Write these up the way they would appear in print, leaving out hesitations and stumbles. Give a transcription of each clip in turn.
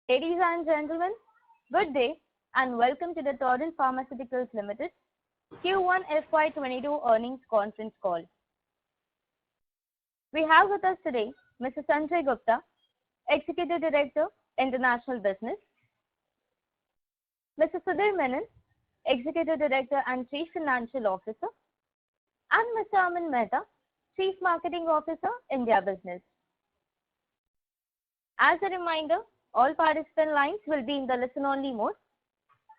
Ladies and gentlemen, good day and welcome to the Torrent Pharmaceuticals Limited Q1 FY22 earnings conference call. We have with us today Mr. Sanjay Gupta, Executive Director, International Business, Mr. Sudhir Menon, Executive Director and Chief Financial Officer, and Mr. Aman Mehta, Chief Marketing Officer, India Business. As a reminder, all participant lines will be in the listen-only mode,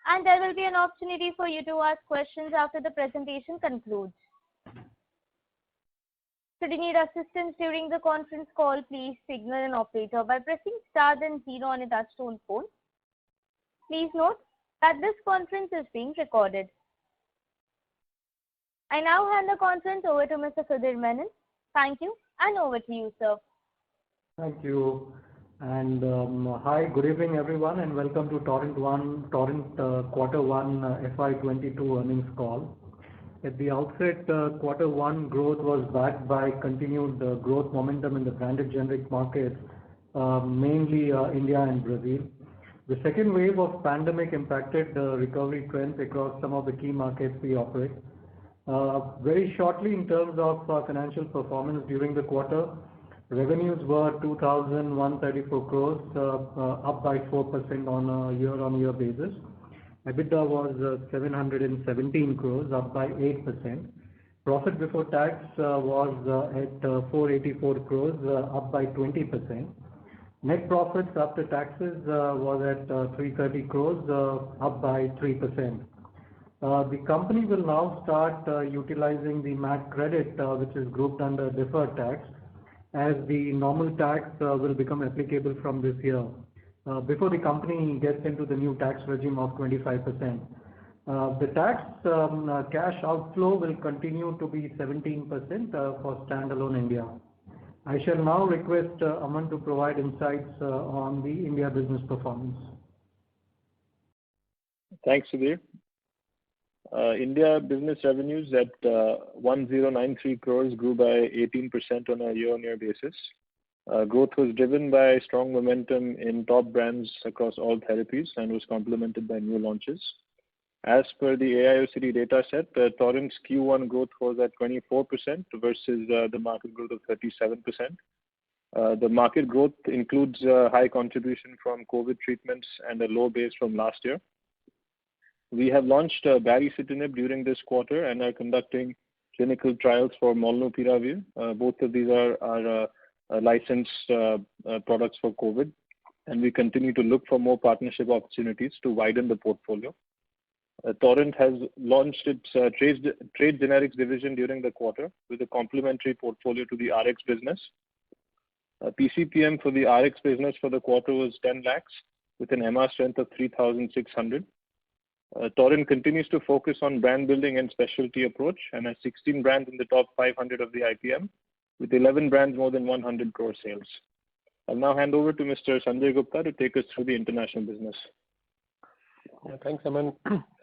and there will be an opportunity for you to ask questions after the presentation concludes. Should you need assistance during the conference call, please signal an operator by pressing star then 0 on a touchtone phone. Please note that this conference is being recorded. I now hand the conference over to Mr. Sudhir Menon. Thank you, and over to you, sir. Thank you. And hi, good evening everyone, and welcome to Torrent Quarter 1 FY22 earnings call. At the outset, Quarter 1 growth was backed by continued growth momentum in the branded generic markets, mainly India and Brazil. The second wave of pandemic impacted recovery trends across some of the key markets we operate. Very shortly, in terms of financial performance during the quarter, revenues were 2,134 crores, up by 4% on a year-on-year basis. EBITDA was 717 crores, up by 8%. Profit before tax was at 484 crores, up by 20%. Net profits after taxes was at 330 crores, up by 3%. The company will now start utilizing the MAT credit, which is grouped under deferred tax, as the normal tax will become applicable from this year, before the company gets into the new tax regime of 25%. The tax cash outflow will continue to be 17% for standalone India. I shall now request Aman to provide insights on the India business performance. Thanks, Sudhir. India business revenues at 1093 crores grew by 18% on a year-on-year basis. Growth was driven by strong momentum in top brands across all therapies and was complemented by new launches. As per the AIOCD data set, Torrent's Q1 growth was at 24% versus the market growth of 37%. The market growth includes high contribution from COVID treatments and a low base from last year. We have launched baricitinib during this quarter and are conducting clinical trials for molnupiravir. Both of these are licensed products for COVID, and we continue to look for more partnership opportunities to widen the portfolio. Torrent has launched its trade generics division during the quarter with a complementary portfolio to the RX business. PCPM for the RX business for the quarter was 10 lakhs with an MR strength of 3,600. Torrent continues to focus on brand building and specialty approach and has 16 brands in the top 500 of the IPM with 11 brands more than 100 crore sales. I'll now hand over to Mr. Sanjay Gupta to take us through the international business. Yeah, thanks, Aman.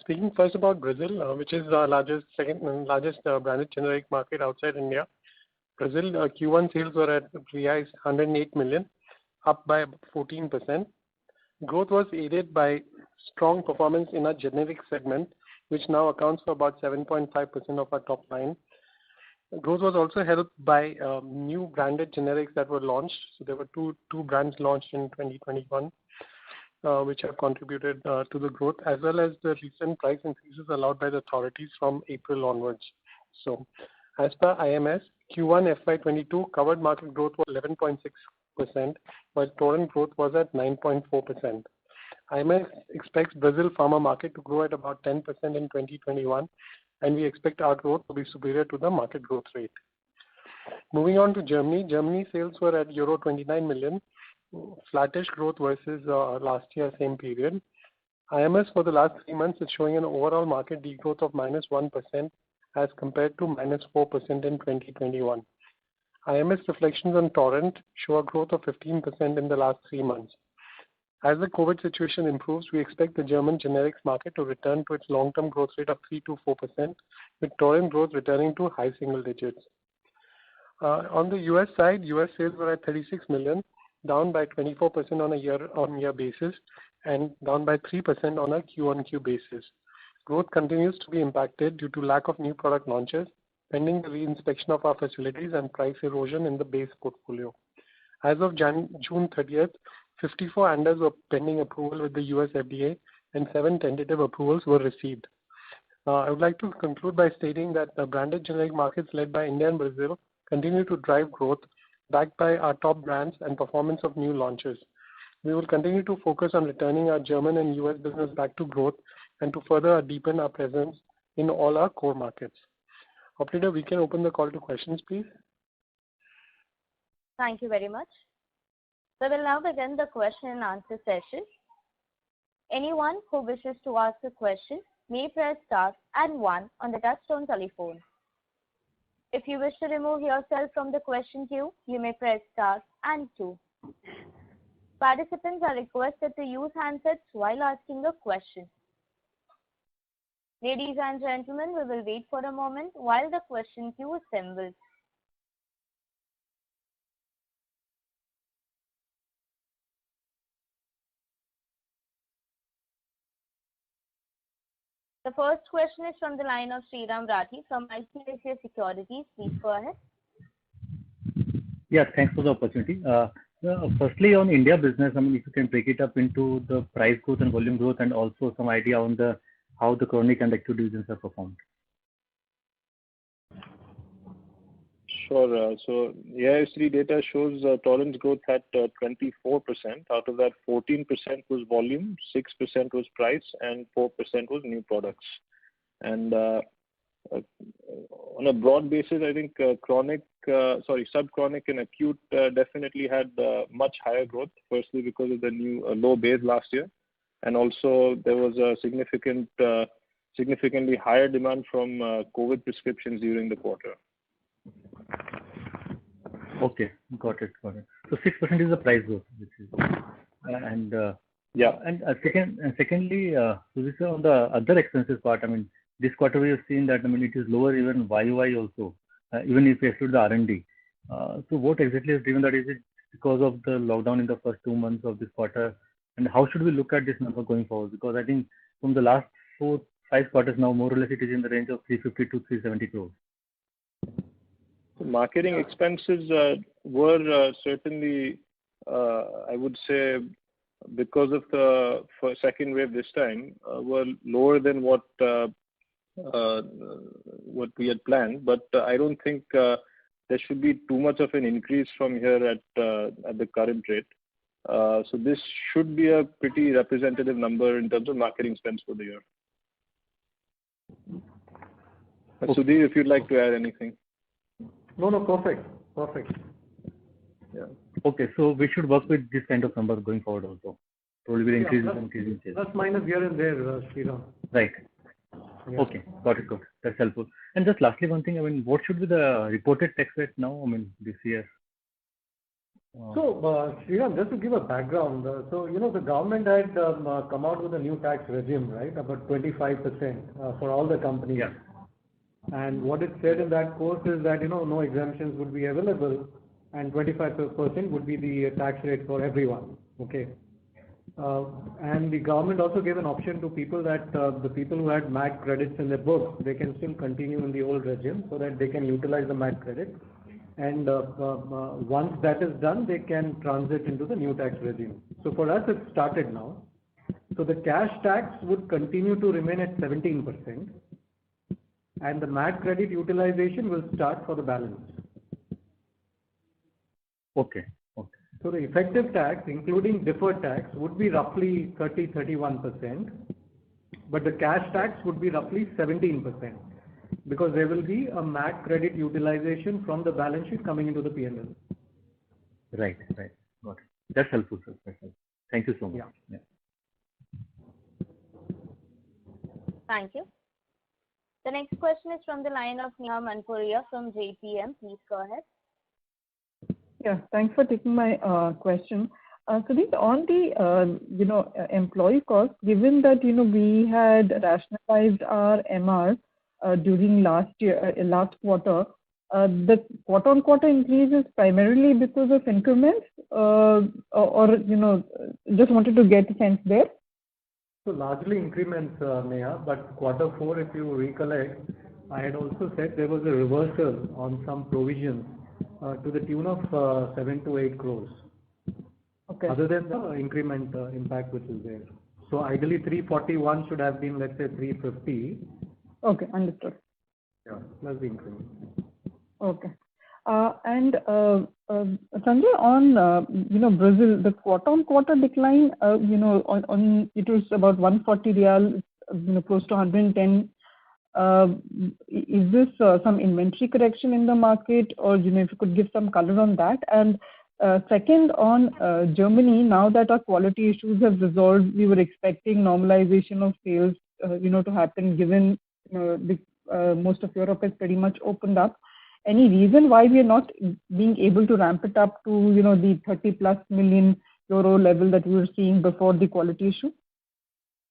Speaking first about Brazil, which is the second largest branded generic market outside India. Brazil Q1 sales were at 108 million, up by 14%. Growth was aided by strong performance in our generic segment, which now accounts for about 7.5% of our top line. Growth was also helped by new branded generics that were launched. So there were two brands launched in 2021, which have contributed to the growth, as well as the recent price increases allowed by the authorities from April onwards. So as per IMS, Q1 FY22 covered market growth was 11.6%, while Torrent growth was at 9.4%. IMS expects Brazil pharma market to grow at about 10% in 2021, and we expect our growth to be superior to the market growth rate. Moving on to Germany. Germany sales were at euro 29 million, flattish growth versus last year same period. IMS for the last 3 months is showing an overall market degrowth of -1% as compared to -4% in 2021. IMS reflections on Torrent show a growth of 15% in the last 3 months. As the COVID situation improves, we expect the German generics market to return to its long-term growth rate of 3 to 4%, with Torrent growth returning to high single digits. On the US side, US sales were at 36 million, down by 24% on a year-on-year basis and down by 3% on a Q-on-Q basis. Growth continues to be impacted due to lack of new product launches, pending the re-inspection of our facilities and price erosion in the base portfolio. As of June 30th, 54 ANDAs were pending approval with the US FDA and 7 tentative approvals were received. I would like to conclude by stating that the branded generic markets led by India and Brazil continue to drive growth backed by our top brands and performance of new launches. We will continue to focus on returning our German and US business back to growth and to further deepen our presence in all our core markets. Operator, we can open the call to questions, please. Thank you very much. We will now begin the question and answer session. Anyone who wishes to ask a question may press star and 1 on the touchtone telephone. If you wish to remove yourself from the question queue, you may press star and 2. Participants are requested to use handsets while asking a question. Ladies and gentlemen, we will wait for a moment while the question queue assembles. The first question is from the line of Sriram Rathi from ICICI Securities. Please go ahead. Yeah, thanks for the opportunity. Firstly, on India business, I mean, if you can break it up into the price growth and volume growth, and also some idea on how the chronic and acute divisions have performed. Sure. So AIOCD data shows Torrent's growth at 24%. Out of that, 14% was volume, 6% was price, and 4% was new products. And on a broad basis, I think subchronic and acute definitely had much higher growth. Firstly, because of the new low base last year, and also there was a significantly higher demand from COVID prescriptions during the quarter. Okay, got it. So 6% is the price growth, which is, and yeah. And secondly, so this is on the other expenses part. I mean, this quarter we have seen that, I mean, it is lower even YOY also, even if we exclude the R&D. So what exactly has driven that? Is it because of the lockdown in the first 2 months of this quarter? And how should we look at this number going forward? Because I think from the last 4-5 quarters now, more or less it is in the range of 350 to 370 crores. Marketing expenses were certainly, I would say, because of the second wave this time, were lower than what we had planned. But I don't think there should be too much of an increase from here at the current rate. So this should be a pretty representative number in terms of marketing spends for the year. Okay. Sudhir, if you'd like to add anything. No, perfect. Yeah. Okay, so we should work with this kind of number going forward also. Probably will increase in sales. Plus minus here and there, Sriram. Right. Yeah. Okay, got it. Good. That's helpful. And just lastly, one thing, I mean, what should be the reported tax rate now? I mean, this year. So, Sriram, just to give a background, the government had come out with a new tax regime, right? About 25% for all the companies. Yeah. And what it said in that course is that, no exemptions would be available and 25% would be the tax rate for everyone. Okay. And the government also gave an option to people that the people who had MAT credits in their books, they can still continue in the old regime so that they can utilize the MAT credit. And once that is done, they can transit into the new tax regime. So for us, it started now. So the cash tax would continue to remain at 17%. And the MAT credit utilization will start for the balance. Okay. So the effective tax, including deferred tax, would be roughly 30-31%, but the cash tax would be roughly 17%, because there will be a MAT credit utilization from the balance sheet coming into the P&L. Right. Got it. That's helpful, sir. Thank you so much. Yeah. Thank you. The next question is from the line of Neha Manpuria from JPM. Please go ahead. Yeah, thanks for taking my question. So this on the employee cost, given that we had rationalized our MR during last quarter, the quarter-on-quarter increase is primarily because of increments, or just wanted to get a sense there. So largely increments, Neha, but quarter four, if you recollect, I had also said there was a reversal on some provisions to the tune of 7 to 8 crores. Okay. Other than the increment impact which is there. So ideally 341 should have been, let's say, 350. Okay, understood. Yeah, plus the increment. Okay. And Sanjay, on Brazil, the quarter-on-quarter decline, on it was about 140 real, close to 110. Is this some inventory correction in the market, or if you could give some color on that? And second, on Germany, now that our quality issues have resolved, we were expecting normalization of sales, to happen, given most of Europe has pretty much opened up. Any reason why we are not being able to ramp it up to, the 30 plus million euro level that we were seeing before the quality issue?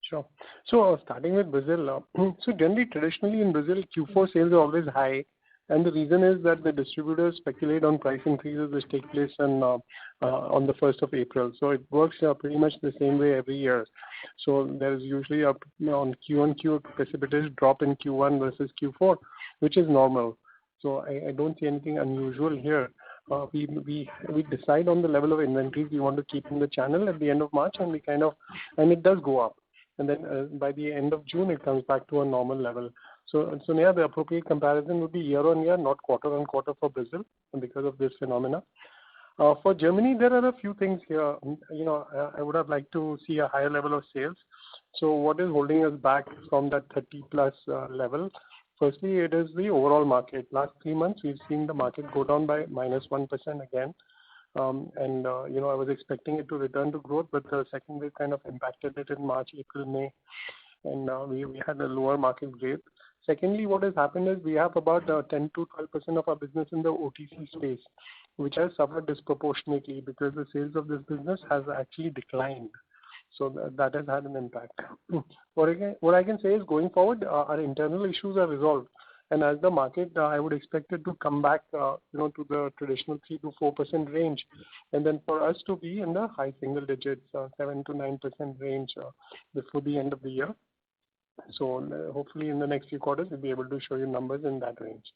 Sure. So starting with Brazil, so generally, traditionally in Brazil, Q4 sales are always high. And the reason is that the distributors speculate on price increases which take place on the 1st of April. So it works pretty much the same way every year. So there is usually on Q1Q a precipitous drop in Q1 versus Q4, which is normal. So I don't see anything unusual here. We decide on the level of inventories we want to keep in the channel at the end of March, and it does go up. And then by the end of June, it comes back to a normal level. So Neha, the appropriate comparison would be year on year, not quarter on quarter for Brazil, because of this phenomena. For Germany, there are a few things here. I would have liked to see a higher level of sales. So what is holding us back from that 30 plus level? Firstly, it is the overall market. Last 3 months, we've seen the market go down by -1% again. I was expecting it to return to growth, but the second wave kind of impacted it in March, April, May, and we had a lower market rate. Secondly, what has happened is we have about 10 to 12% of our business in the OTC space, which has suffered disproportionately because the sales of this business has actually declined. So that has had an impact. What I can say is going forward, our internal issues are resolved. And as the market, I would expect it to come back, to the traditional 3 to 4% range. And then for us to be in the high single digits, 7 to 9% range before the end of the year. So hopefully in the next few quarters, we'll be able to show you numbers in that range.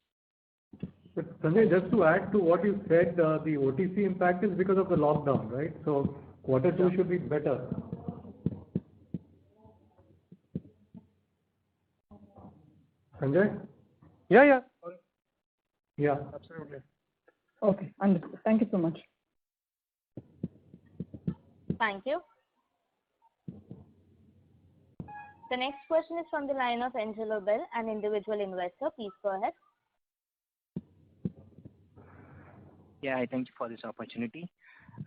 But Sanjay, just to add to what you said, the OTC impact is because of the lockdown, right? So quarter two should be better. Sanjay? Yeah. Yeah. Absolutely. Okay, understood. Thank you so much. Thank you. The next question is from the line of Angelo Bell, an individual investor. Please go ahead. Yeah, I thank you for this opportunity.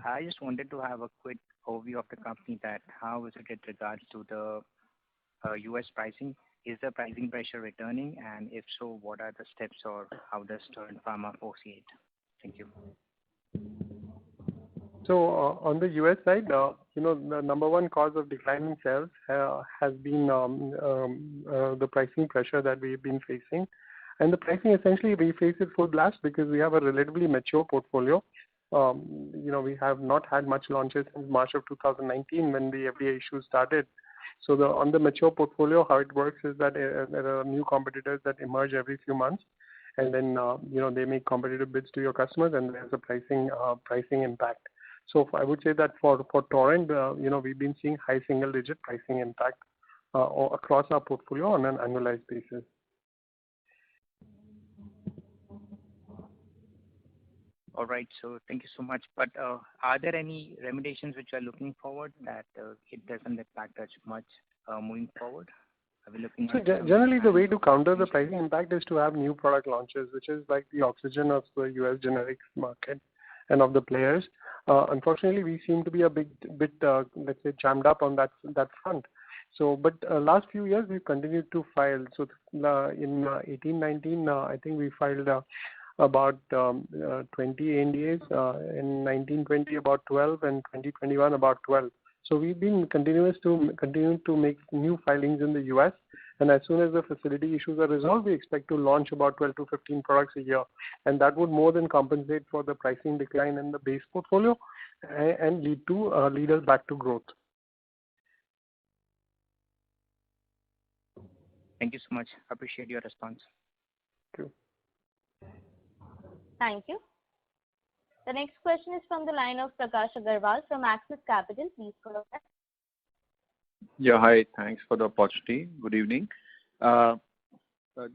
I just wanted to have a quick overview of the company, that how is it with regards to the US pricing? Is the pricing pressure returning? And if so, what are the steps, or how does Torrent Pharma foresee it? Thank you. So on the US side, the number one cause of declining sales has been the pricing pressure that we've been facing. And the pricing, essentially, we face it full blast because we have a relatively mature portfolio. We have not had much launches since March of 2019 when the FDA issues started. So on the mature portfolio, how it works is that there are new competitors that emerge every few months, and then they make competitive bids to your customers, and there's a pricing impact. So I would say that for Torrent, we've been seeing high single-digit pricing impact across our portfolio on an annualized basis. All right. So thank you so much. But are there any remediations which are looking forward that it doesn't impact us much moving forward? Are we looking? So generally, the way to counter the pricing impact is to have new product launches, which is like the oxygen of the US generics market and of the players. Unfortunately, we seem to be a bit, let's say, jammed up on that front. So, but last few years we've continued to file. So in 18-19, I think we filed about 20 NDAs, in 19-20 about 12, and 20-21 about 12. So we've been continuing to make new filings in the US, And as soon as the facility issues are resolved, we expect to launch about 12 to 15 products a year. And that would more than compensate for the pricing decline in the base portfolio and lead us back to growth. Thank you so much. Appreciate your response. Thank you. Thank you. The next question is from the line of Prakash Agarwal from Axis Capital. Please go ahead. Yeah, hi. Thanks for the opportunity. Good evening.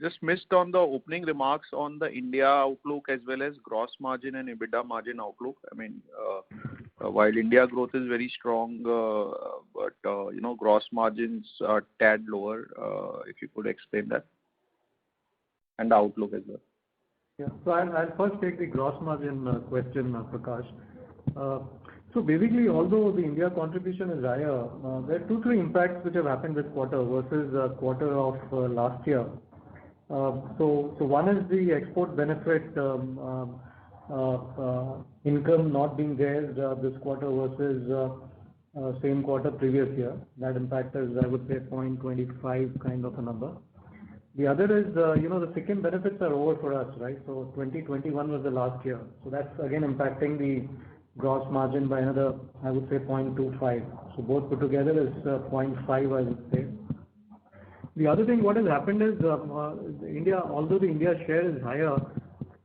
Just missed on the opening remarks on the India outlook as well as gross margin and EBITDA margin outlook. I mean, while India growth is very strong, but gross margins are tad lower. If you could explain that and the outlook as well. Yeah. So I'll first take the gross margin question, Prakash. So basically, although the India contribution is higher, there are 2-3 impacts which have happened this quarter versus quarter of last year. So one is the export benefit income not being there this quarter versus same quarter previous year. That impact is, I would say, 0.25 kind of a number. The other is, the Sikkim benefits are over for us, right? So 2021 was the last year. So that's again impacting the gross margin by another, I would say, 0.25. So both put together is 0.5, I would say. The other thing, what has happened is, India, although the India share is higher,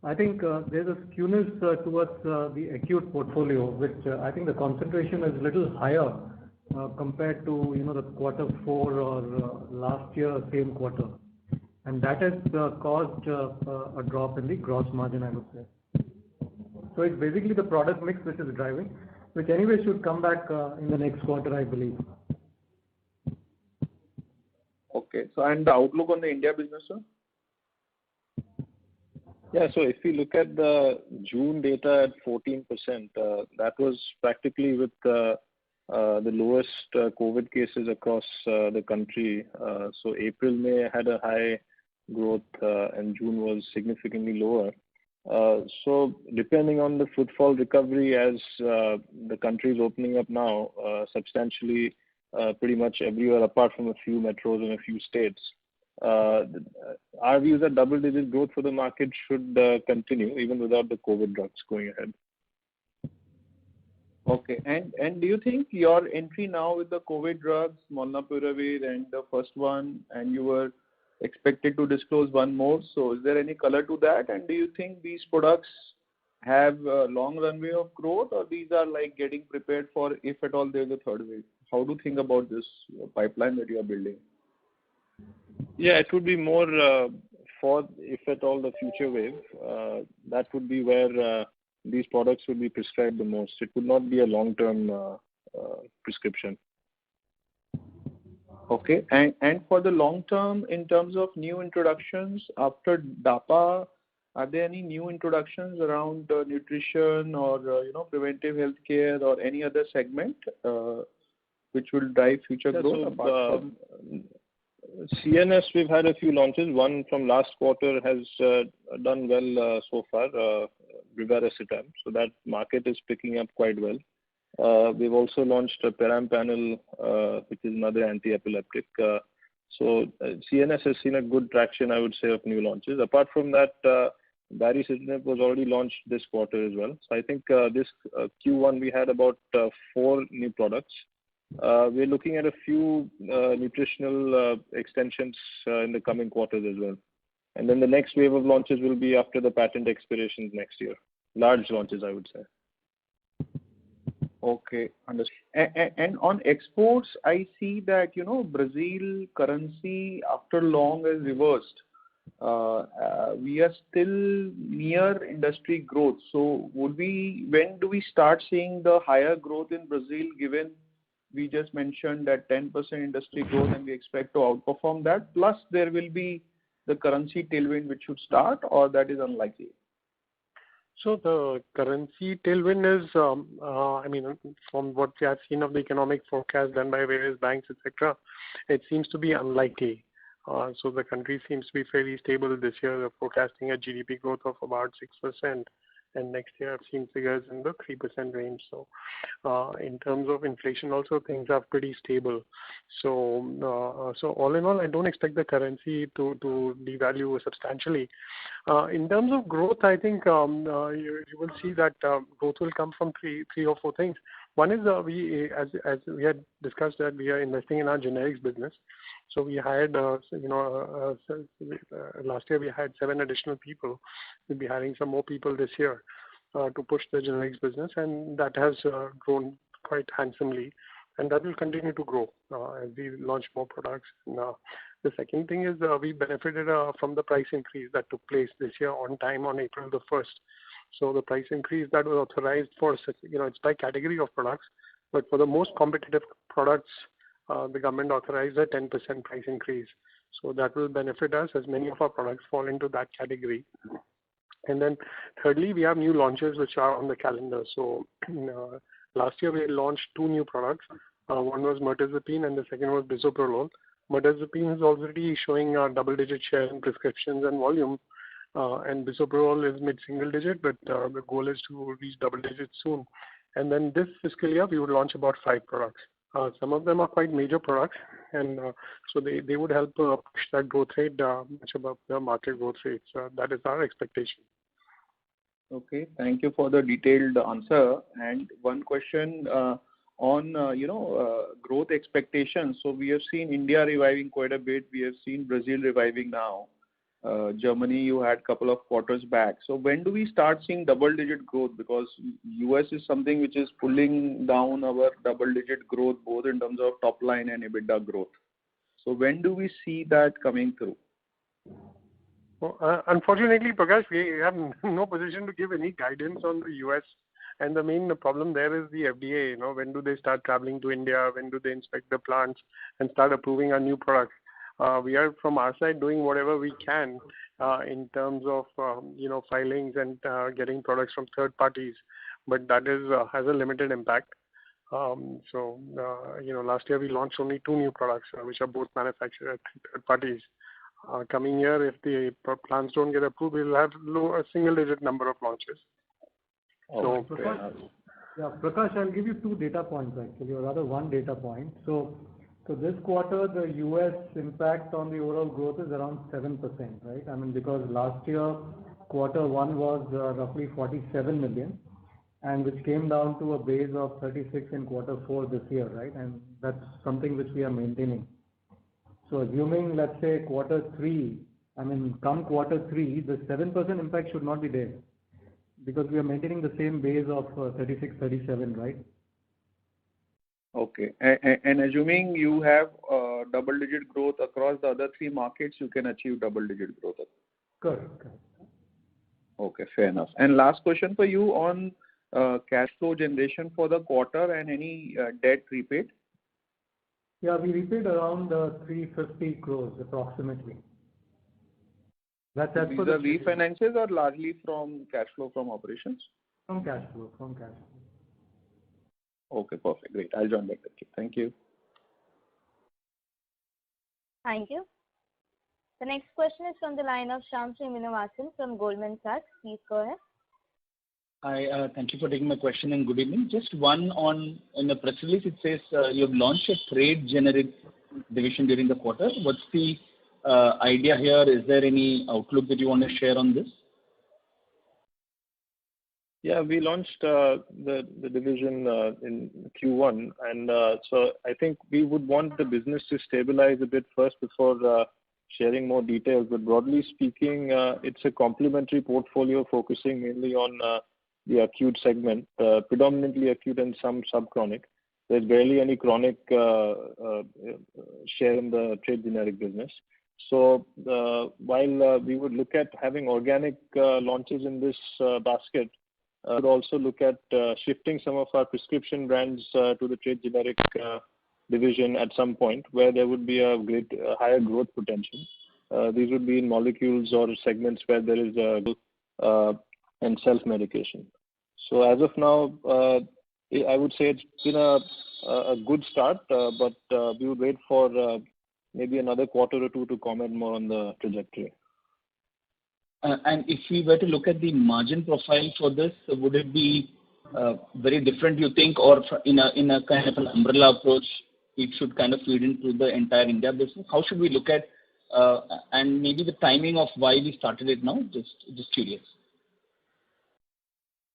I think there's a skewness towards the acute portfolio, which I think the concentration is a little higher compared to, the quarter 4 or last year, same quarter. And that has caused a drop in the gross margin, I would say. So it's basically the product mix which is driving, which anyway should come back in the next quarter, I believe. Okay. So and the outlook on the India business, sir? Yeah, so if we look at the June data at 14%, that was practically with the lowest COVID cases across the country. So April, May had a high growth and June was significantly lower. So depending on the footfall recovery as the country is opening up now substantially, pretty much everywhere apart from a few metros and a few states, our views are double-digit growth for the market should continue even without the COVID drugs going ahead. Okay. And do you think your entry now with the COVID drugs, Molnupiravir and the first one, and you were expected to disclose one more, so is there any color to that? And do you think these products have a long runway of growth, or these are like getting prepared for if at all there's a third wave? How do you think about this pipeline that you are building? Yeah, it would be more for if at all the future wave. That would be where these products would be prescribed the most. It would not be a long-term prescription. Okay. And for the long term, in terms of new introductions after DAPA, are there any new introductions around nutrition or preventive health care or any other segment which will drive future growth? So, CNS, we've had a few launches. One from last quarter has done well so far, Brivaracetam. So that market is picking up quite well. We've also launched a Perampanel, which is another anti-epileptic. So CNS has seen a good traction, I would say, of new launches. Apart from that, Baricitinib was already launched this quarter as well. So I think this Q1 we had about 4 new products. We're looking at a few nutritional extensions in the coming quarters as well. And then the next wave of launches will be after the patent expirations next year. Large launches, I would say. Okay, understood. And on exports, I see that Brazil currency after long has reversed. We are still near industry growth. So when do we start seeing the higher growth in Brazil? Given we just mentioned that 10% industry growth, and we expect to outperform that. Plus, there will be the currency tailwind which should start, or that is unlikely. So the currency tailwind is, from what we have seen of the economic forecast done by various banks, etc., it seems to be unlikely. So the country seems to be fairly stable this year. They're forecasting a GDP growth of about 6%, and next year I've seen figures in the 3% range. So in terms of inflation also, things are pretty stable. So all in all, I don't expect the currency to devalue substantially. In terms of growth, I think you will see that growth will come from three or four things. One is as we had discussed that we are investing in our generics business. So we hired, last year we had 7 additional people. We'll be hiring some more people this year to push the generics business, and that has grown quite handsomely, and that will continue to grow as we launch more products. The second thing is we benefited from the price increase that took place this year on time on April the 1st. So the price increase that was authorized for, it's by category of products, but for the most competitive products, the government authorized a 10% price increase. So that will benefit us as many of our products fall into that category. And then thirdly, we have new launches which are on the calendar. So last year we launched 2 new products. One was mirtazapine and the second was bisoprolol. Mirtazapine is already showing a double-digit share in prescriptions and volume. And bisoprolol is mid-single digit, but the goal is to reach double digits soon. And then this fiscal year, we would launch about 5 products. Some of them are quite major products, and so they would help push that growth rate much above the market growth rates. That is our expectation. Okay, thank you for the detailed answer. And one question on growth expectations. So we have seen India reviving quite a bit. We have seen Brazil reviving now. Germany, you had a couple of quarters back. So when do we start seeing double-digit growth? Because US is something which is pulling down our double-digit growth, both in terms of top line and EBITDA growth. So when do we see that coming through? Well, unfortunately, Prakash, we have no position to give any guidance on the US. And the main problem there is the FDA. When do they start traveling to India? When do they inspect the plants and start approving our new products? We are from our side doing whatever we can in terms of filings and getting products from third parties, but that has a limited impact. Last year we launched only 2 new products which are both manufactured at third parties. Coming year, if the plans don't get approved, we'll have a single-digit number of launches. So, Prakash, I'll give you 2 data points actually, or rather 1 data point. So this quarter, the US impact on the overall growth is around 7%, right? I mean, because last year, quarter 1 was roughly 47 million, and which came down to a base of 36 in quarter 4 this year, right? And that's something which we are maintaining. So assuming, let's say, quarter 3, come quarter 3, the 7% impact should not be there, because we are maintaining the same base of 36, 37, right? Okay. And assuming you have double-digit growth across the other 3 markets, you can achieve double-digit growth. Correct. Okay, fair enough. And last question for you on cash flow generation for the quarter and any debt repaid? Yeah, we repaid around 350 crores approximately. That's as per the refinances or largely from cash flow from operations? From cash flow. Okay, perfect. Great. I'll join back with you. Thank you. Thank you. The next question is from the line of Shyam Srinivasan from Goldman Sachs. Please go ahead. Hi, thank you for taking my question and good evening. Just one in the press release, it says you have launched a trade generic division during the quarter. What's the idea here? Is there any outlook that you want to share on this? Yeah, we launched the division in Q1, and so I think we would want the business to stabilize a bit first before sharing more details. But broadly speaking, it's a complementary portfolio focusing mainly on the acute segment, predominantly acute and some subchronic. There's barely any chronic share in the trade generic business. So while we would look at having organic launches in this basket, would also look at shifting some of our prescription brands to the trade generic division at some point, where there would be a higher growth potential. These would be in molecules or segments where there is and self-medication. So as of now, I would say it's been a good start, but we would wait for maybe another quarter or 2 to comment more on the trajectory. And if we were to look at the margin profile for this, would it be very different, you think, or in a kind of an umbrella approach, it should kind of feed into the entire India business? How should we look at and maybe the timing of why we started it now? Just curious.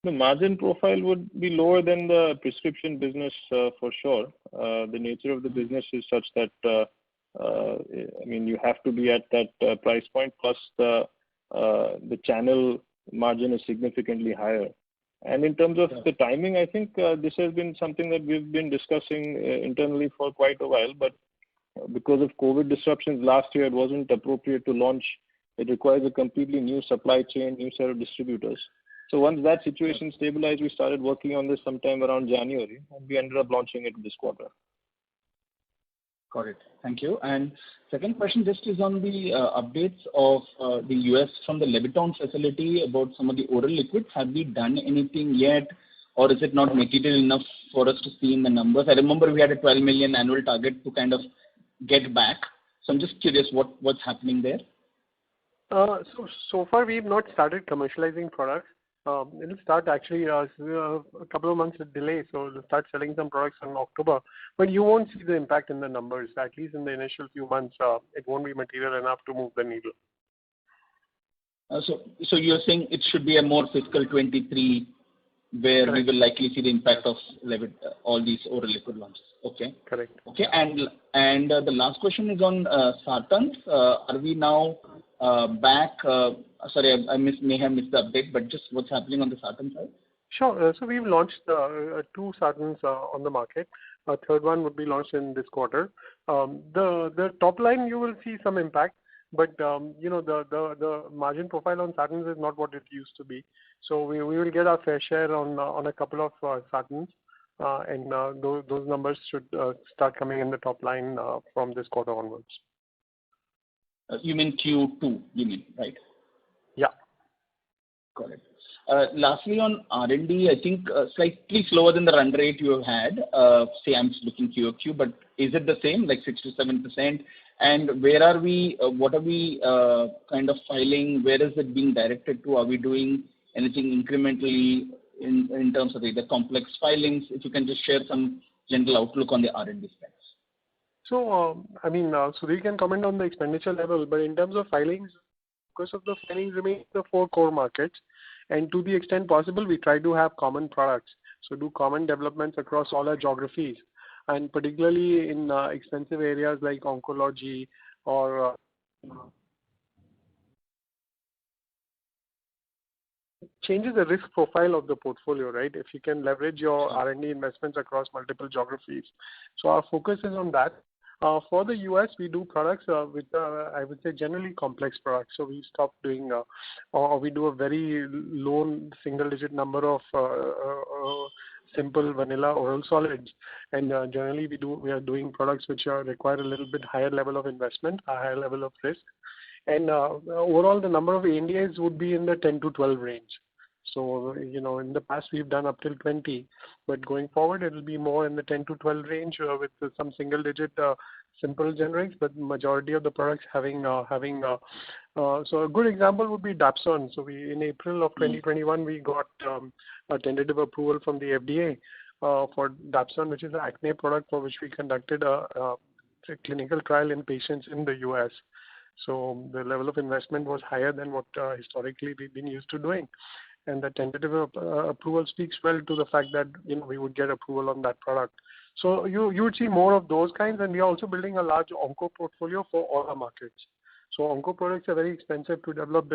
The margin profile would be lower than the prescription business for sure. The nature of the business is such that you have to be at that price point. Plus the channel margin is significantly higher. And in terms of the timing, I think this has been something that we've been discussing internally for quite a while. But because of COVID disruptions last year, it wasn't appropriate to launch. It requires a completely new supply chain, new set of distributors. So once that situation stabilized, we started working on this sometime around January, and we ended up launching it this quarter. Got it. Thank you. And second question just is on the updates of the US from the Levittown facility about some of the oral liquids. Have we done anything yet, or is it not material enough for us to see in the numbers? I remember we had a 12 million annual target to kind of get back. So I'm just curious what's happening there. So far we've not started commercializing products. It'll start actually a couple of months of delay, so we'll start selling some products in October. But you won't see the impact in the numbers, at least in the initial few months. It won't be material enough to move the needle. So you're saying it should be a more fiscal 23 where Correct. We will likely see the impact of all these oral liquid launches. Okay. Correct. Okay. And the last question is on sartans. Are we now back? Sorry, I may have missed the update, but just what's happening on the sartan side? Sure. So we've launched 2 sartans on the market. A third one would be launched in this quarter. The top line you will see some impact, but the margin profile on sartans is not what it used to be. So we will get our fair share on a couple of sartans, and those numbers should start coming in the top line from this quarter onwards. You mean Q2, right? Yeah. Got it. Lastly, on R&D, I think slightly slower than the run rate you have had. Say I'm looking QOQ, but is it the same, like 6 to 7%? And where are we? What are we kind of filing? Where is it being directed to? Are we doing anything incrementally in terms of the complex filings? If you can just share some general outlook on the R&D spends. So, Sudhir can comment on the expenditure level, but in terms of filings, because of the filings remain the 4 core markets, and to the extent possible, we try to have common products. So do common developments across all our geographies, and particularly in expensive areas like oncology or changes the risk profile of the portfolio, right? If you can leverage your R&D investments across multiple geographies. So our focus is on that. For the US, we do products which are, I would say, generally complex products. So we stopped doing, or we do a very low single-digit number of simple vanilla oral solids, and generally we are doing products which require a little bit higher level of investment, a higher level of risk, and overall the number of ANDAs would be in the 10 to 12 range. So, in the past we've done up till 20, but going forward it will be more in the 10 to 12 range with some single digit simple generics, but majority of the products having so a good example would be Dapsone. So in April of 2021 we got a tentative approval from the FDA for Dapsone, which is an acne product for which we conducted a clinical trial in patients in the US. So the level of investment was higher than what historically we've been used to doing. And the tentative approval speaks well to the fact that we would get approval on that product. So you would see more of those kinds, and we are also building a large onco portfolio for all our markets. So onco products are very expensive to develop,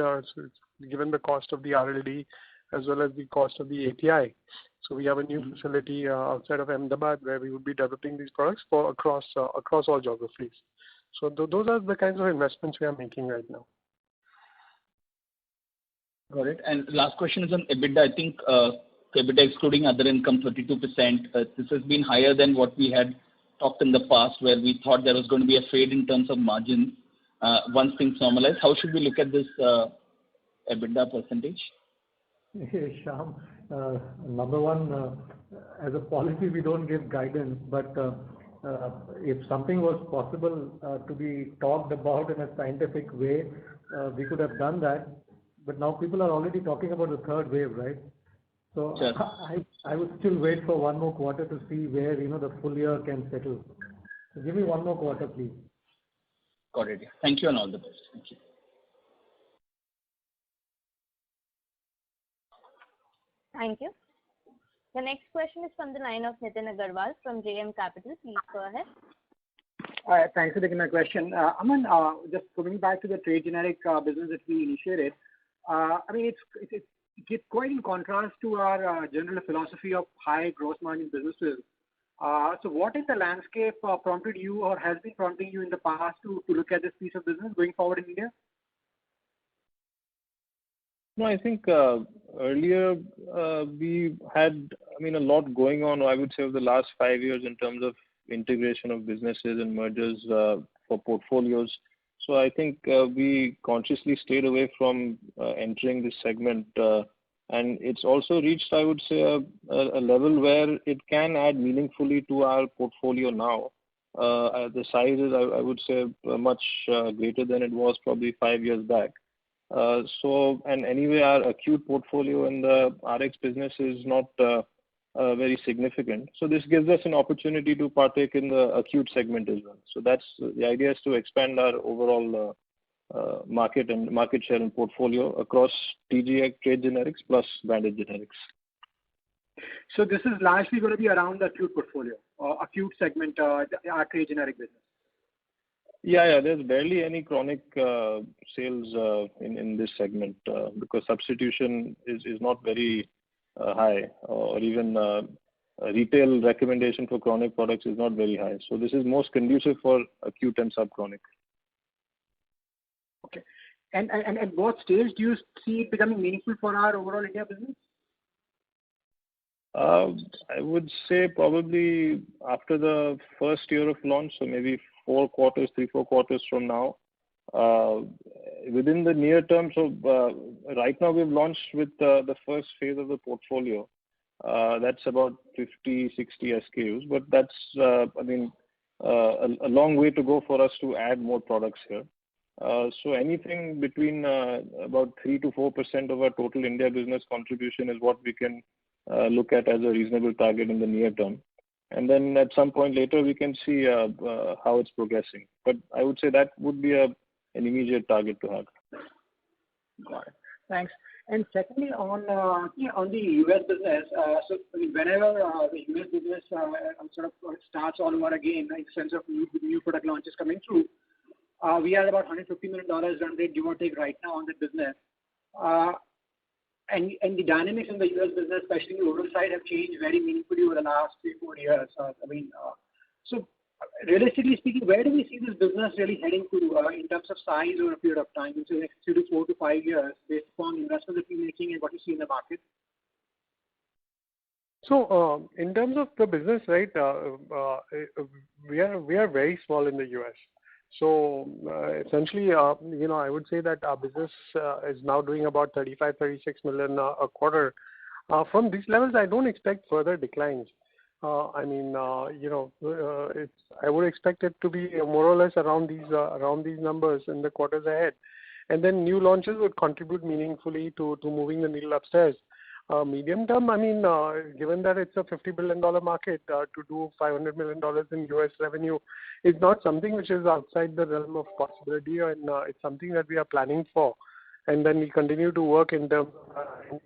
given the cost of the R&D as well as the cost of the API. So we have a new facility outside of Ahmedabad where we would be developing these products for across all geographies. So those are the kinds of investments we are making right now. Got it. And last question is on EBITDA. I think EBITDA excluding other income 32%. This has been higher than what we had talked in the past, where we thought there was going to be a fade in terms of margin once things normalize. How should we look at this EBITDA percentage? Shyam, number one, as a policy, we don't give guidance, but if something was possible to be talked about in a scientific way, we could have done that. but now people are already talking about the third wave, right? So Sure. I would still wait for one more quarter to see where the full year can settle. So give me one more quarter, please. Got it. Yeah. Thank you and all the best. Thank you. Thank you. The next question is from the line of Nitin Agarwal from JM Capital. Please go ahead. Thanks for taking my question. Aman, just coming back to the trade generic business that we initiated, I mean, it's quite in contrast to our general philosophy of high gross margin businesses. So what is the landscape prompted you or has been prompting you in the past to look at this piece of business going forward in India? No, I think earlier we had, a lot going on, I would say, over the last 5 years in terms of integration of businesses and mergers for portfolios. So I think we consciously stayed away from entering this segment. And it's also reached, I would say, a level where it can add meaningfully to our portfolio now. The size is, I would say, much greater than it was probably 5 years back. And anyway, our acute portfolio in the RX business is not very significant. So this gives us an opportunity to partake in the acute segment as well. So that's the idea, is to expand our overall market and market share and portfolio across TGX, trade generics plus branded generics. So this is largely going to be around the acute portfolio, or acute segment, our trade generic business. Yeah. There's barely any chronic sales in this segment because substitution is not very high, or even retail recommendation for chronic products is not very high. So this is most conducive for acute and subchronic. Okay. And at what stage do you see it becoming meaningful for our overall India business? I would say probably after the first year of launch, so maybe 4 quarters, 3-4 quarters from now. Within the near term, so right now we've launched with the first phase of the portfolio. That's about 50-60 SKUs, but that's a long way to go for us to add more products here. So anything between about 3-4% of our total India business contribution is what we can look at as a reasonable target in the near term. And then at some point later, we can see how it's progressing. But I would say that would be an immediate target to have. Got it. Thanks. And secondly, on the US business, so whenever the US business sort of starts all over again, in the sense of new product launches coming through, we are about $150 million run rate, give or take, right now on the business. And the dynamics in the US business, especially the oral side, have changed very meaningfully over the last 3-4 years. So realistically speaking, where do we see this business really heading to in terms of size over a period of time, into the next 3 to 4 to 5 years, based upon investments that we're making and what you see in the market? So in terms of the business, right, we are very small in the US. So essentially, I would say that our business is now doing about 35-36 million a quarter. From these levels, I don't expect further declines. I would expect it to be more or less around these numbers in the quarters ahead, and then new launches would contribute meaningfully to moving the needle upstairs. Medium term, given that it's a $50 billion market, to do $500 million in US revenue is not something which is outside the realm of possibility, and it's something that we are planning for. And then we continue to work in terms of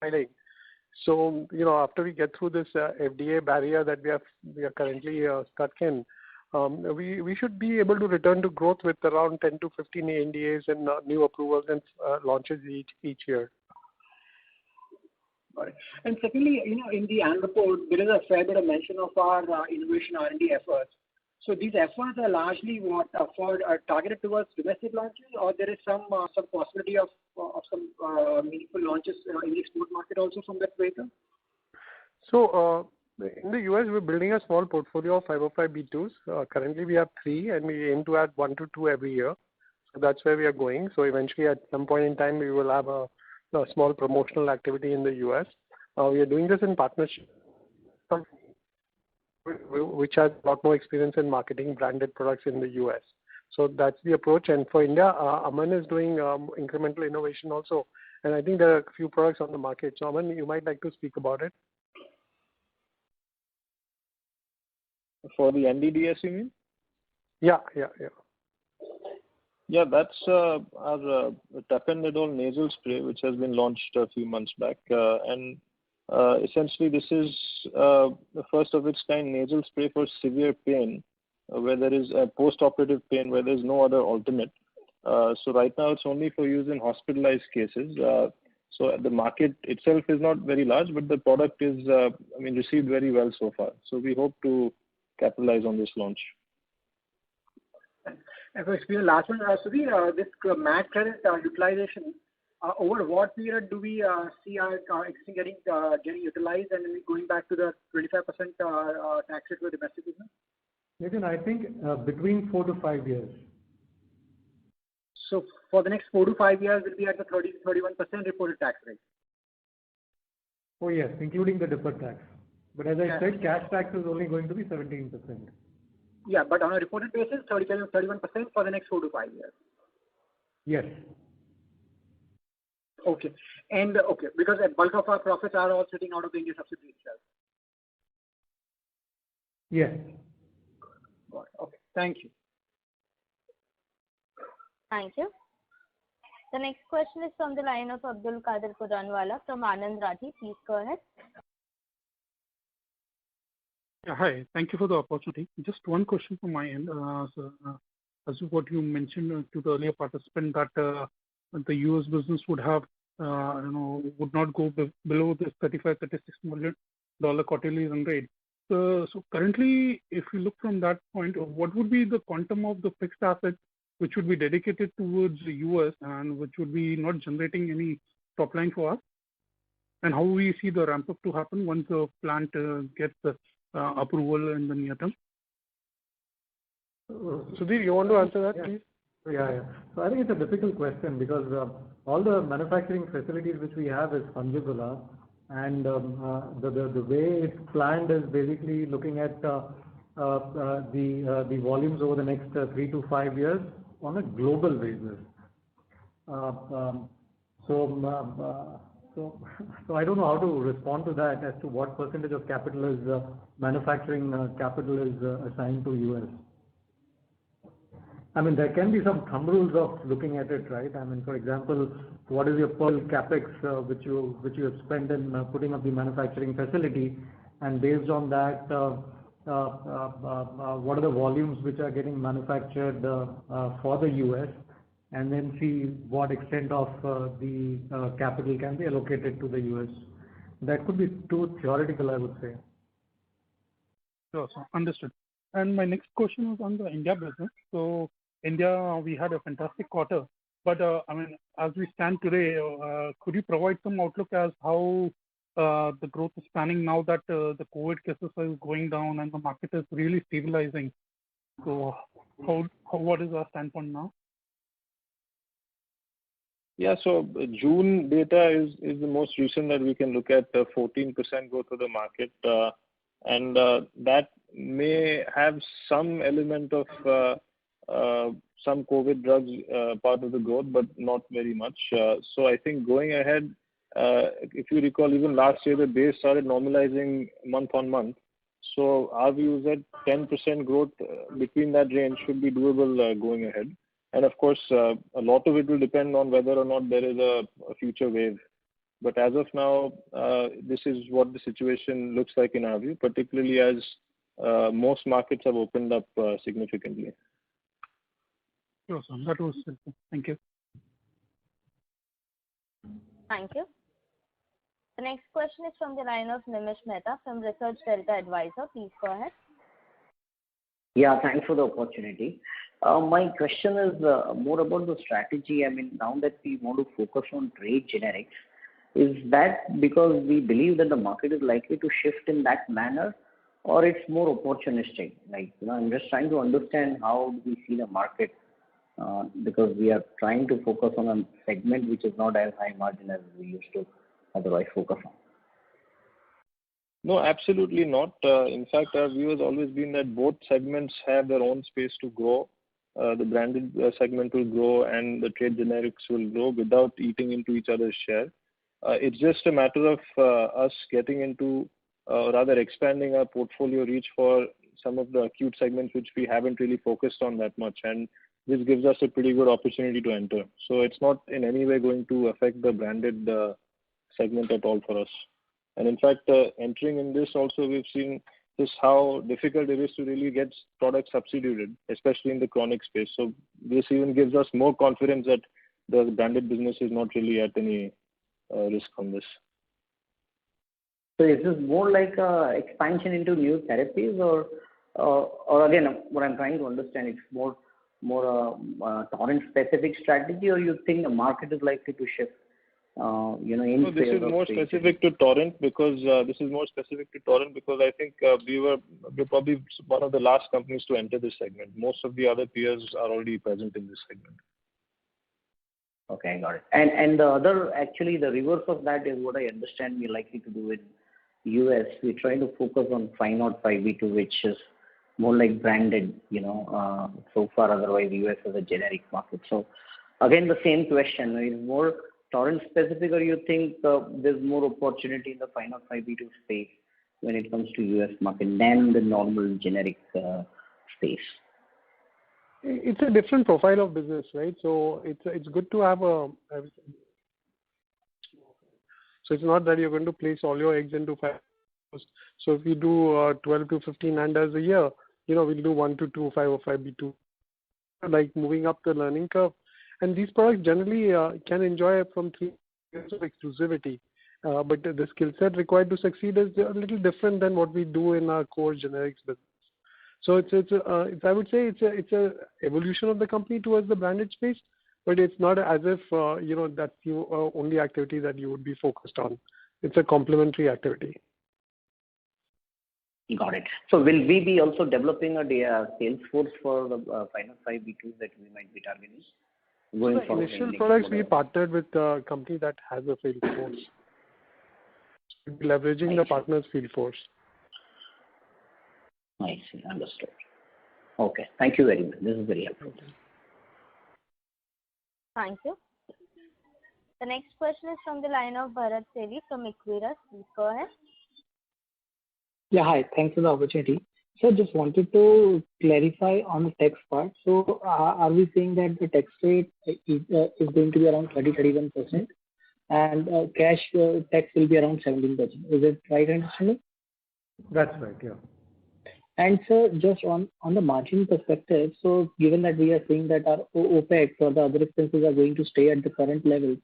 filing. So, after we get through this FDA barrier that we are currently stuck in, we should be able to return to growth with around 10 to 15 ANDAs and new approvals and launches each year. Right. And secondly, in the annual report, there is a fair bit of mention of our innovation R&D efforts. So these efforts are largely targeted towards domestic launches, or there is some possibility of some meaningful launches in the export market also from that vehicle? So in the US, we're building a small portfolio of 505(b)(2)s. Currently, we have 3, and we aim to add 1 to 2 every year. So that's where we are going. So eventually, at some point in time, we will have a small promotional activity in the US. We are doing this in partnership, which has a lot more experience in marketing branded products in the US. So that's the approach. And for India, Aman is doing incremental innovation also. And I think there are a few products on the market. So Aman, you might like to speak about it. For the NDDS, you mean? Yeah. Yeah, that's our tapentadol nasal spray, which has been launched a few months back. And essentially, this is the first of its kind nasal spray for severe pain, where there is a post-operative pain, where there's no other alternate. So right now, it's only for use in hospitalized cases. So the market itself is not very large, but the product is, received very well so far. So we hope to capitalize on this launch. And for the last one, Sudhir, this MAT credit utilization, over what period do we see our existing getting utilized and then going back to the 25% tax rate for domestic business? Nitin, I think between 4 to 5 years. So for the next 4 to 5 years, we'll be at the 31% reported tax rate. Oh yes, including the deferred tax. But as I said, cash tax is only going to be 17%. Yeah, but on a reported basis, 31% for the next 4 to 5 years. Yes. Okay. And because a bulk of our profits are all sitting out of the India subsidiary itself. Yes. Got it. Okay. Thank you. Thank you. The next question is from the line of Abdul Qadir Puranwala from Anand Rathi. Please go ahead. Hi. Thank you for the opportunity. Just one question from my end. As what you mentioned to the earlier participant that the US business would have, would not go below this $35-36 million quarterly run rate. So currently, if you look from that point, what would be the quantum of the fixed assets which would be dedicated towards the US and which would be not generating any top line for us? And how we see the ramp up to happen once the plant gets approval in the near term? Sudhir, you want to answer that, please? Yeah. So I think it's a difficult question because all the manufacturing facilities which we have is fungible, and the way it's planned is basically looking at the volumes over the next 3 to 5 years on a global basis. So I don't know how to respond to that as to what percentage of capital is manufacturing capital is assigned to US. I mean, there can be some thumb rules of looking at it, right? I mean, for example, what is your per capex which you have spent in putting up the manufacturing facility, and based on that, what are the volumes which are getting manufactured for the US, and then see what extent of the capital can be allocated to the US. That could be too theoretical, I would say. Sure, sir. Understood. And my next question was on the India business. So India, we had a fantastic quarter, but as we stand today, could you provide some outlook as how the growth is planning now that the COVID cases are going down and the market is really stabilizing? So what is our standpoint now? Yeah, so June data is the most recent that we can look at, 14% growth of the market, and that may have some element of some COVID drugs part of the growth, but not very much. So I think going ahead, if you recall, even last year the base started normalizing month on month. So our view is that 10% growth between that range should be doable going ahead. And of course, a lot of it will depend on whether or not there is a future wave. But as of now, this is what the situation looks like in our view, particularly as most markets have opened up significantly. Sure, sir. That was helpful. Thank you. Thank you. The next question is from the line of Nimish Mehta from Research Delta Advisor. Please go ahead. Yeah, thanks for the opportunity. My question is more about the strategy. I mean, now that we want to focus on trade generics, is that because we believe that the market is likely to shift in that manner, or it's more opportunistic? I'm just trying to understand how we see the market, because we are trying to focus on a segment which is not as high margin as we used to otherwise focus on. No, absolutely not. In fact, our view has always been that both segments have their own space to grow. the branded segment will grow and the trade generics will grow without eating into each other's share. It's just a matter of us getting into, rather expanding our portfolio reach for some of the acute segments which we haven't really focused on that much, and this gives us a pretty good opportunity to enter. So it's not in any way going to affect the branded segment at all for us. And in fact, entering in this also, we've seen just how difficult it is to really get products substituted, especially in the chronic space. So this even gives us more confidence that the branded business is not really at any risk on this. So is this more like expansion into new therapies, or again, what I'm trying to understand, it's more Torrent specific strategy, or you think the market is likely to shift? No, this is more specific to Torrent because I think we're probably one of the last companies to enter this segment. Most of the other peers are already present in this segment. Okay, got it. And the other, actually, the reverse of that is what I understand we're likely to do in US. We're trying to focus on 505(b)(2), which is more like branded, so far. Otherwise, US is a generic market. So again, the same question: is more Torrent specific, or you think there's more opportunity in the 505(b)(2) space when it comes to US market than the normal generic space? It's a different profile of business, right? So it's good to have so it's not that you're going to place all your eggs into 5. So if you do 12 to 15 ANDAs a year, we'll do 1 to 2 505(b)(2), like moving up the learning curve. And these products generally can enjoy from 3 years of exclusivity. But the skill set required to succeed is a little different than what we do in our core generics business. So I would say it's a evolution of the company towards the branded space, but it's not as if that's the only activity that you would be focused on. It's a complementary activity. Got it. So will we be also developing a sales force for the 505(b)(2) that we might be targeting going forward? Initial products, we partnered with a company that has a field force. We'll be leveraging the partner's field force. I see. Understood. Okay. Thank you very much. This is very helpful. Thank you. The next question is from the line of Bharat Sethi from Equirus. Please go ahead. Yeah, hi. Thanks for the opportunity. So just wanted to clarify on the tax part. So are we saying that the tax rate is going to be around 30-31%, and cash tax will be around 17%? Is it right understanding? That's right, yeah. And so just on the margin perspective, so given that we are seeing that our OPEX or the other expenses are going to stay at the current level,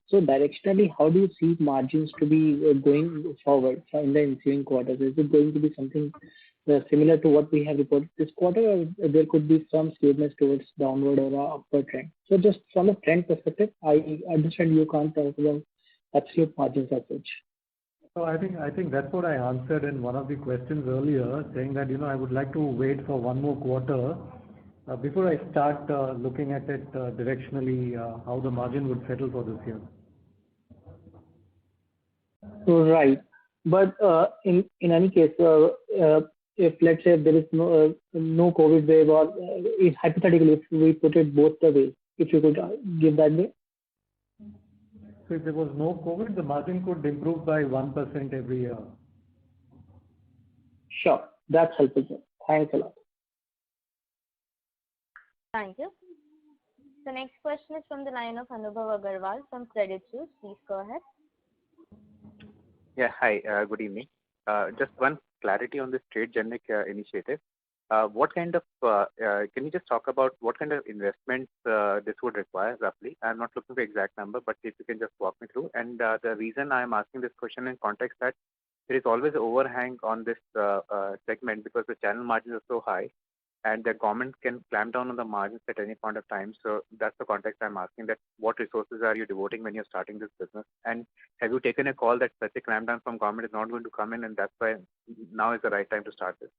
so directionally, how do you see margins to be going forward in the ensuing quarters? Is it going to be something similar to what we have reported this quarter, or there could be some skewness towards downward or upward trend? So just from a trend perspective, I understand you can't talk about absolute margins as such. So I think that's what I answered in one of the questions earlier, saying that I would like to wait for one more quarter before I start looking at it directionally, how the margin would settle for this year. Right, but in any case, if let's say there is no COVID wave, or if hypothetically if we put it both the ways, if you could give that way. So if there was no COVID, the margin could improve by 1% every year. Sure, that's helpful, sir. Thanks a lot. Thank you. The next question is from the line of Anubhav Agarwal from Credit Suisse. Please go ahead. Yeah, hi. Good evening. Just one clarity on this trade generic initiative. What kind of, can you just talk about what kind of investments this would require roughly? I'm not looking for exact number, but if you can just walk me through. And the reason I'm asking this question in context that there is always an overhang on this segment because the channel margins are so high, and the government can clamp down on the margins at any point of time. So that's the context I'm asking, that what resources are you devoting when you're starting this business? And have you taken a call that such a clamp down from government is not going to come in, and that's why now is the right time to start this?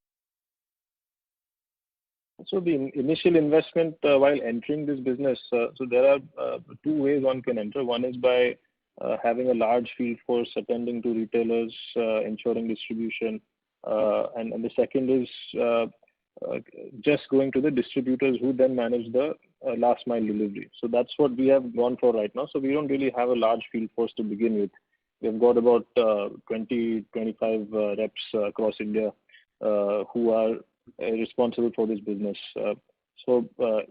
So the initial investment while entering this business, so there are two ways one can enter. One is by having a large field force attending to retailers, ensuring distribution. And the second is just going to the distributors who then manage the last mile delivery. So that's what we have gone for right now. So we don't really have a large field force to begin with. We've got about 20, 25 reps across India who are responsible for this business. So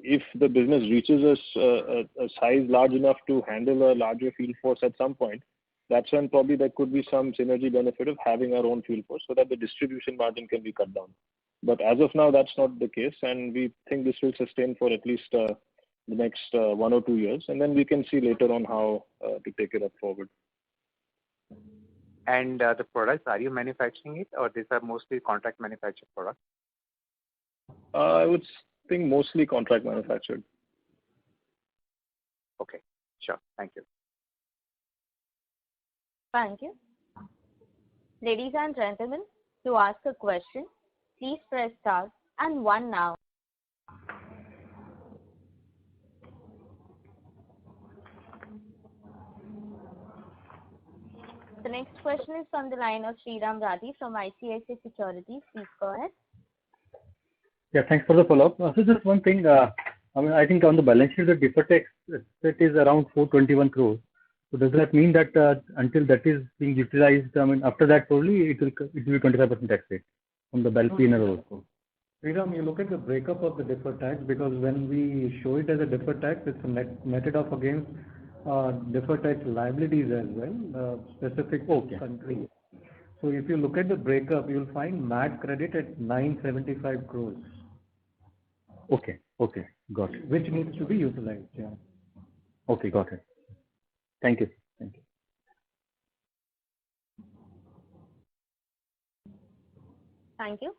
if the business reaches a size large enough to handle a larger field force at some point, that's when probably there could be some synergy benefit of having our own field force so that the distribution margin can be cut down. But as of now, that's not the case, and we think this will sustain for at least the next 1 or 2 years, and then we can see later on how to take it up forward. And the products, are you manufacturing it, or these are mostly contract manufactured products? I would think mostly contract manufactured. Okay, sure. Thank you. Thank you. Ladies and gentlemen, to ask a question, please press star and 1 now. The next question is from the line of Sriram Rathi from ICICI Securities. Please go ahead. Yeah, thanks for the follow-up. So just one thing, I think on the balance sheet, the deferred tax asset is around 421 crores. So does that mean that until that is being utilized, after that probably it will be 25% tax rate from the P&L also? Sriram, you look at the breakup of the deferred tax, because when we show it as a deferred tax, it's netted off against deferred tax liabilities as well, specific country. So if you look at the breakup, you'll find MAT credit at 975 crores. Okay, got it. Which needs to be utilized, yeah. Okay, got it. Thank you. Thank you.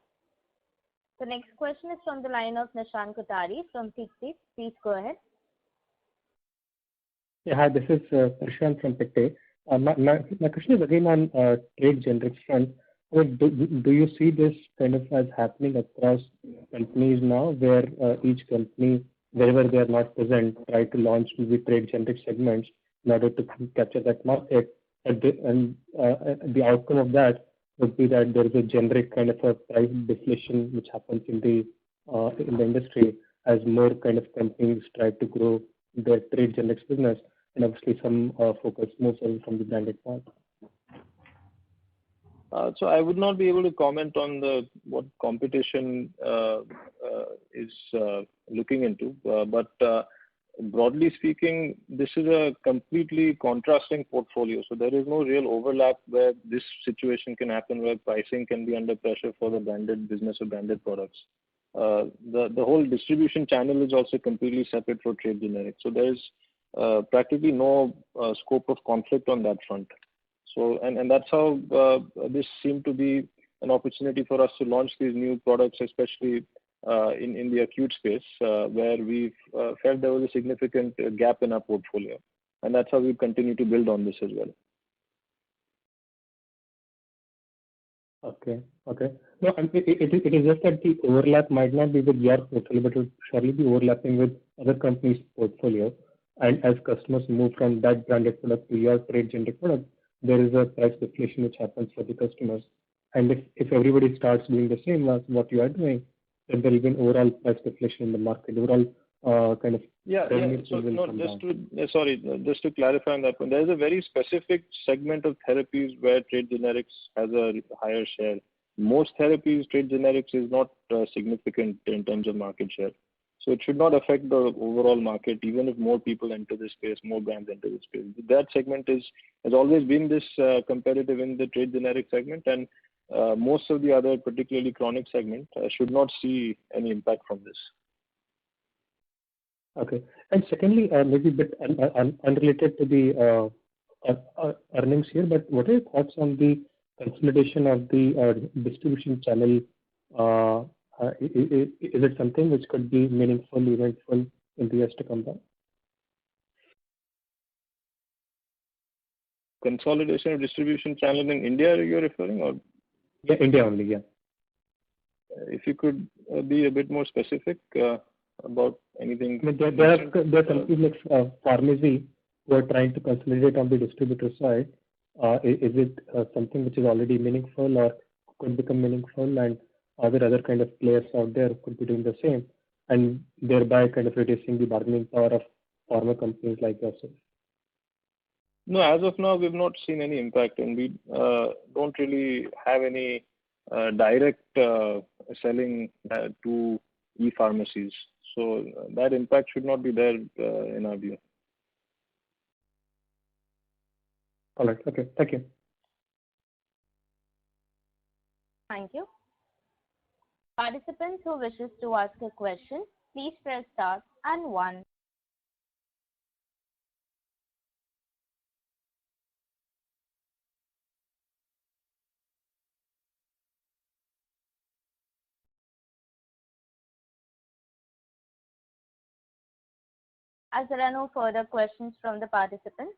The next question is from the line of Nishant Kothari from Pictet. Please go ahead. Yeah, hi, this is Prashant from Pictet. My question is again on trade generics front. Do you see this kind of as happening across companies now, where each company, wherever they are not present, try to launch with trade generic segments in order to capture that market, and the outcome of that would be that there is a generic kind of a price deflation which happens in the industry as more kind of companies try to grow their trade generics business, and obviously some focus moves away from the branded part. So I would not be able to comment on what competition is looking into, but broadly speaking, this is a completely contrasting portfolio. So there is no real overlap where this situation can happen, where pricing can be under pressure for the branded business or branded products. The whole distribution channel is also completely separate for trade generics. So there is practically no scope of conflict on that front. So and that's how this seemed to be an opportunity for us to launch these new products, especially in the acute space, where we felt there was a significant gap in our portfolio, and that's how we continue to build on this as well. Okay. No, it is just that the overlap might not be with your portfolio, but it will surely be overlapping with other companies' portfolio. And as customers move from that branded product to your trade generic product, there is a price deflation which happens for the customers. And if everybody starts doing the same as what you are doing, then there will be an overall price deflation in the market. Overall kind of So just to clarify on that one, there is a very specific segment of therapies where trade generics has a higher share. Most therapies, trade generics is not significant in terms of market share. So it should not affect the overall market, even if more people enter this space, more brands enter this space. That segment has always been this competitive in the trade generic segment, and most of the other, particularly chronic segment, should not see any impact from this. Okay. And secondly, maybe a bit unrelated to the earnings here, but what are your thoughts on the consolidation of the distribution channel? Is it something which could be meaningful, eventful in the years to come by? Consolidation of distribution channel in India, you're referring, or? Yeah, India only, yeah. If you could be a bit more specific about anything. There are companies like Pharmacy who are trying to consolidate on the distributor side. Is it something which is already meaningful or could become meaningful? And are there other kind of players out there who could be doing the same, and thereby kind of reducing the bargaining power of pharma companies like yourself? No, as of now, we've not seen any impact, and we don't really have any direct selling to e-pharmacies. So that impact should not be there in our view. All right. Okay. Thank you. Thank you. Participants who wishes to ask a question, please press star and 1. As there are no further questions from the participants,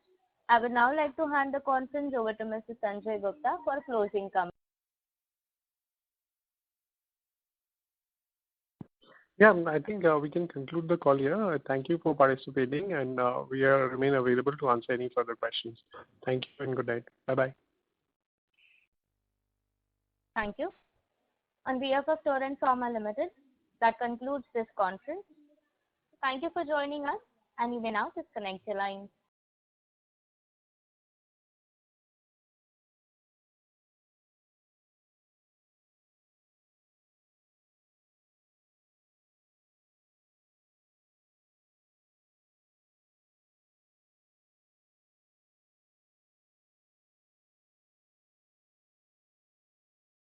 I would now like to hand the conference over to Mr. Sanjay Gupta for closing comments. Yeah, I think we can conclude the call here. Thank you for participating, and we remain available to answer any further questions. Thank you and good night. Bye-bye. Thank you. On behalf of Torrent Pharma Limited, that concludes this conference. Thank you for joining us, and you may now disconnect your lines.